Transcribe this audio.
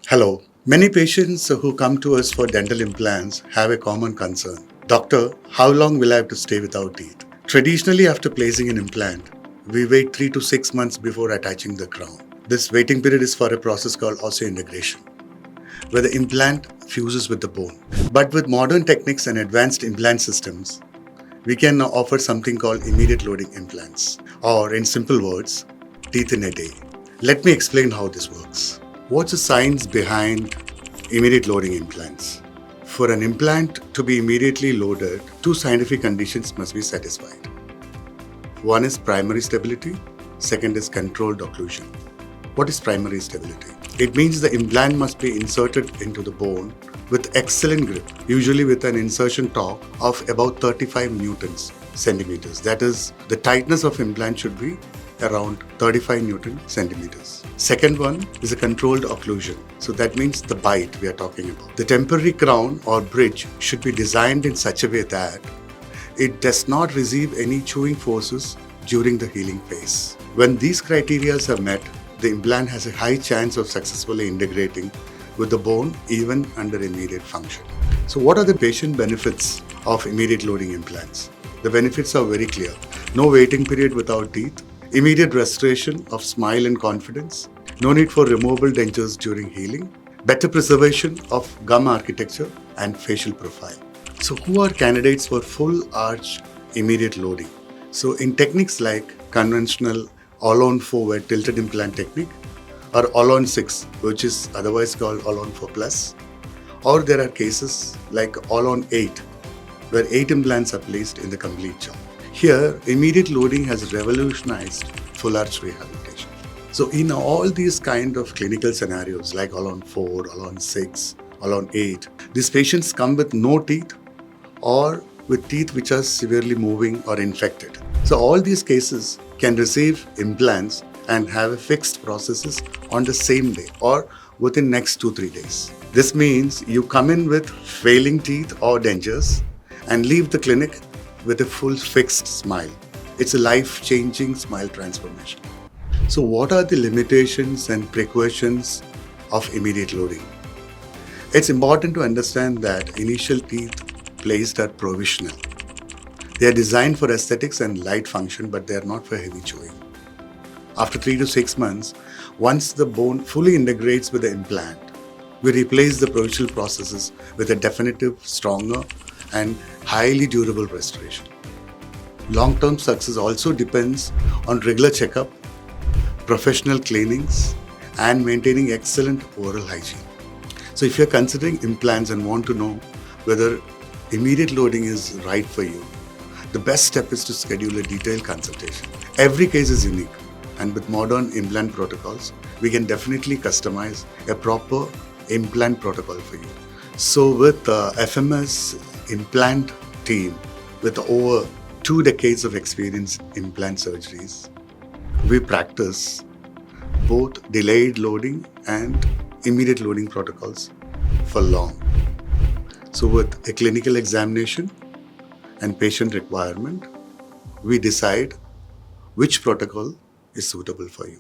Hello. Many patients who come to us for dental implants have a common concern. Doctor, how long will I have to stay without teeth? Traditionally, after placing an implant, we wait 3 to 6 months before attaching the crown. This waiting period is for a process called osseointegration, where the implant fuses with the bone. But with modern techniques and advanced implant systems, we can now offer something called immediate loading implants, or in simple words, teeth in a day. Let me explain how this works. What's the science behind immediate loading implants? For an implant to be immediately loaded, two scientific conditions must be satisfied. One is primary stability, second is controlled occlusion. What is primary stability? It means the implant must be inserted into the bone with excellent grip, usually with an insertion torque of about 35 newtons centimeters. That is, the tightness of implant should be around 35 Newton centimeters. Second one is a controlled occlusion. So that means the bite we are talking about. The temporary crown or bridge should be designed in such a way that it does not receive any chewing forces during the healing phase. When these criteria are met, the implant has a high chance of successfully integrating with the bone even under immediate function. So what are the patient benefits of immediate loading implants? The benefits are very clear. No waiting period without teeth, immediate restoration of smile and confidence, no need for removable dentures during healing, better preservation of gum architecture and facial profile. So who are candidates for full arch immediate loading? So in techniques like conventional all-on 4 where tilted implant technique, or all-on 6 which is otherwise called all-on 4 plus, or there are cases like all-on 8 where 8 implants are placed in the complete jaw. Here, immediate loading has revolutionized full arch rehabilitation. So in all these kind of clinical scenarios like all-on 4, all-on 6, all-on 8, these patients come with no teeth or with teeth which are severely moving or infected. So all these cases can receive implants and have a fixed prosthesis on the same day or within next 2-3 days. This means you come in with failing teeth or dentures and leave the clinic with a full fixed smile. It's a life-changing smile transformation. So what are the limitations and precautions of immediate loading? It's important to understand that initial teeth placed are provisional. They are designed for aesthetics and light function, but they are not for heavy chewing. After 3 to 6 months, once the bone fully integrates with the implant, we replace the provisional processes with a definitive, stronger, and highly durable restoration. Long-term success also depends on regular checkup, professional cleanings, and maintaining excellent oral hygiene. So if you're considering implants and want to know whether immediate loading is right for you, the best step is to schedule a detailed consultation. Every case is unique, and with modern implant protocols, we can definitely customize a proper implant protocol for you. So with FMS implant team with over 2 decades of experience in implant surgeries, we practice both delayed loading and immediate loading protocols for long. So with a clinical examination and patient requirement, we decide which protocol is suitable for you.